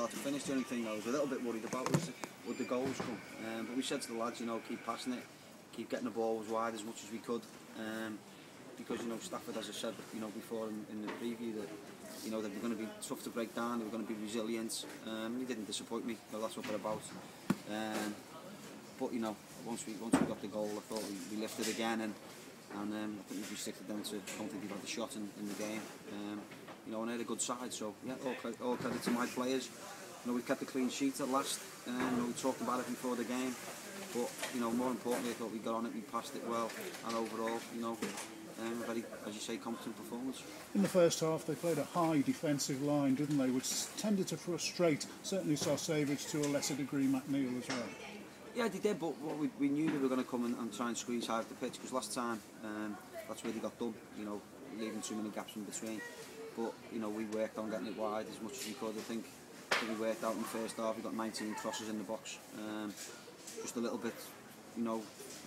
start to finish. The only thing I was a little bit worried about was would the goals come. But we said to the lads, you know, keep passing it, keep getting the ball as wide as much as we could. Because, you know, Stafford, as I said, you know, before in the preview, that, you know, that they're going to be tough to break down, they're going to be resilient. He didn't disappoint me, well, that's what they're about. But, you know, once we got the goal, I thought we lifted again, and I think we restricted them to, I don't think they've had the shot in the game. You know, and they had a good side, so yeah, all credit to my players. You know, we kept a clean sheet at last, you know, we talked about it before the game, but, you know, more importantly, I thought we got on it, we passed it well, and overall, you know, a very, as you say, competent performance. In the first half, they played a high defensive line, didn't they, which tended to frustrate, certainly Savage, to a lesser degree McNeil as well. Yeah, they did, but we knew they were going to come and try and squeeze high up the pitch, because last time, that's where they got done, you know, leaving too many gaps in between. But, you know, we worked on getting it wide as much as we could. I think we worked out in the first half, we got 19 crosses in the box. Just a little bit, you know,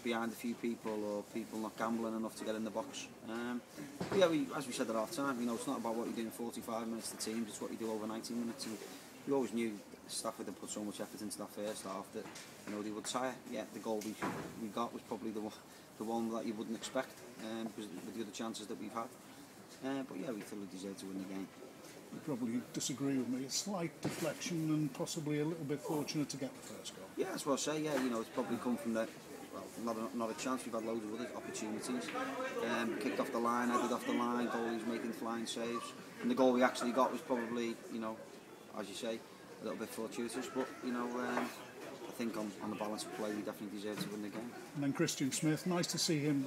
behind a few people, or people not gambling enough to get in the box. But yeah, as we said at half time, you know, it's not about what you do in 45 minutes to teams, it's what you do over 90 minutes. And we always knew Stafford had put so much effort into that first half that, you know, they would tire. Yeah, the goal we got was probably the one that you wouldn't expect, because with the other chances that we've had. But yeah, we fully deserved to win the game. You probably disagree with me. A slight deflection and possibly a little bit fortunate to get the first goal. Yeah, that's what I say. Yeah, you know, it's probably come from the, well, not a chance. We've had loads of other opportunities. Kicked off the line, headed off the line, goalies making flying saves, and the goal we actually got was probably, you know, as you say, a little bit fortuitous. But, you know, I think on the balance of play, we definitely deserve to win the game. And then Christian Smith, nice to see him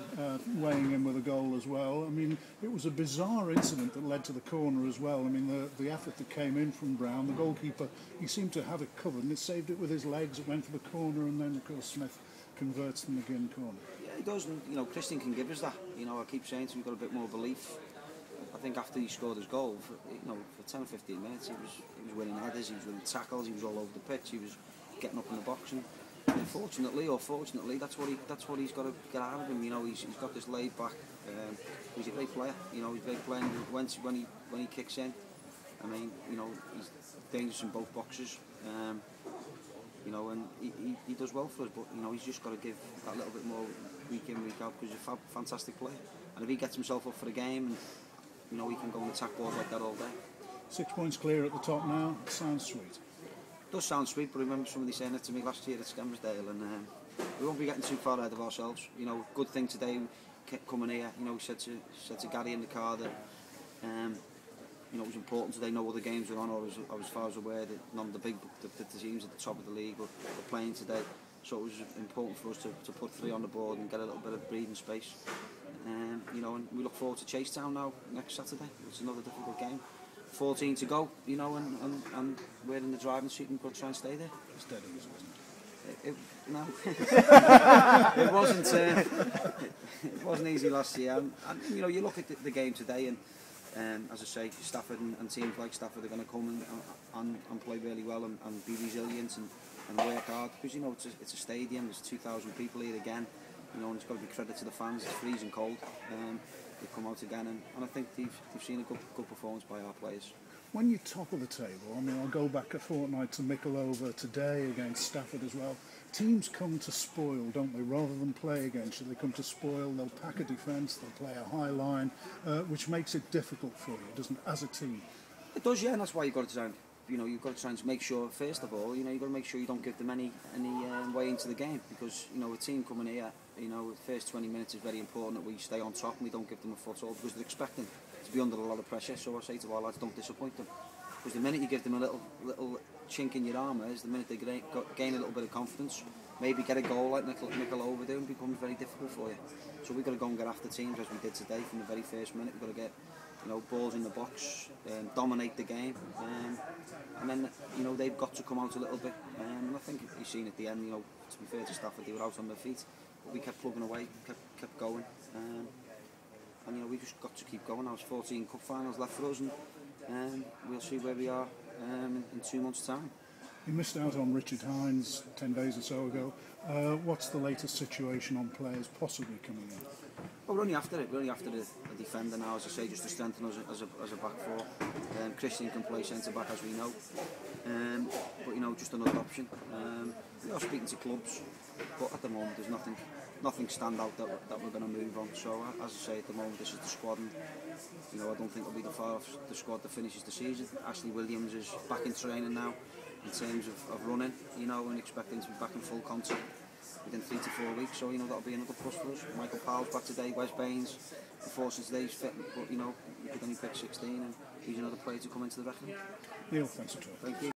weighing in with a goal as well. I mean, it was a bizarre incident that led to the corner as well. I mean, the effort that came in from Brown, the goalkeeper, he seemed to have it covered, and it saved it with his legs. It went for the corner, and then, of course, Smith converts the McGinn corner. Yeah, he does, and, you know, Christian can give us that. You know, I keep saying to him, we've got a bit more belief. I think after he scored his goal, you know, for 10 or 15 minutes, he was winning headers, he was winning tackles, he was all over the pitch, he was getting up in the box, and unfortunately or fortunately, that's what he's got to get out of him. You know, he's got this laid back. He's a great player. You know, he's a great player when he kicks in. I mean, you know, he's dangerous in both boxes. You know, and he does well for us. But, you know, he's just got to give that little bit more week in, week out, because he's a fantastic player. And if he gets himself up for the game, and, you know, he can go and attack balls like that all day. 6 points clear at the top now. It sounds sweet. It does sound sweet, but I remember somebody saying it to me last year at Skelmersdale, and we won't be getting too far ahead of ourselves. You know, good thing today, coming here, you know, we said to Gary in the car that, you know, it was important today, no other games were on, or as far as aware, that none of the teams at the top of the league were playing today. So it was important for us to put 3 on the board and get a little bit of breathing space. You know, and we look forward to Chasetown now next Saturday. It's another difficult game. 14 to go, you know, and we're in the driving seat and we'll try and stay there. It's dead easy, isn't it? No, it wasn't. It wasn't easy last year. And you know, you look at the game today, and as I say, Stafford and teams like Stafford are going to come and play really well and be resilient and work hard, because, you know, it's a stadium. There's 2,000 people here again. You know, and it's got to be credit to the fans. It's freezing cold. They come out again, and I think they've seen a good performance by our players. When you're top of the table, I mean, I'll go back a fortnight to Mickleover today against Stafford as well. Teams come to spoil, don't they? Rather than play against you, they come to spoil. They'll pack a defence, they'll play a high line, which makes it difficult for you, doesn't it, as a team? It does, yeah, and that's why you've got to try and, you know, you've got to try and make sure, first of all, you know, you've got to make sure you don't give them any way into the game, because, you know, a team coming here, you know, the first 20 minutes is very important that we stay on top and we don't give them a foothold, because they're expecting to be under a lot of pressure. So I say to our lads, don't disappoint them, because the minute you give them a little chink in your armour is the minute they gain a little bit of confidence, maybe get a goal like Mickleover do, and becomes very difficult for you. So we've got to go and get after teams as we did today from the very first minute. We've got to get, you know, balls in the box, dominate the game, and then, you know, they've got to come out a little bit. And I think you've seen at the end, you know, to be fair to Stafford, they were out on their feet, but we kept plugging away, kept going, and, you know, we just got to keep going. Now, there's 14 cup finals left for us, and we'll see where we are in 2 months' time. You missed out on Richard Hines 10 days or so ago. What's the latest situation on players possibly coming in? Well, we're only after it. We're only after a defender now, as I say, just to strengthen us as a back four. Christian can play centre back, as we know. just another option. We are speaking to clubs, but at the moment there's nothing stand out that we're going to move on. So as I say, at the moment this is the squad, and you know, I don't think it'll be the far off the squad that finishes the season. Ashley Williams is back in training now in terms of running, you know, and expecting to be back in full contact within 3 to 4 weeks. So you know, that'll be another plus for us. Michael Powell's back today. Wes Baines, unfortunately today he's fit, but you know, we could only pick 16, and he's another player to come into the reckoning. Neil, thanks for talking. Thank you.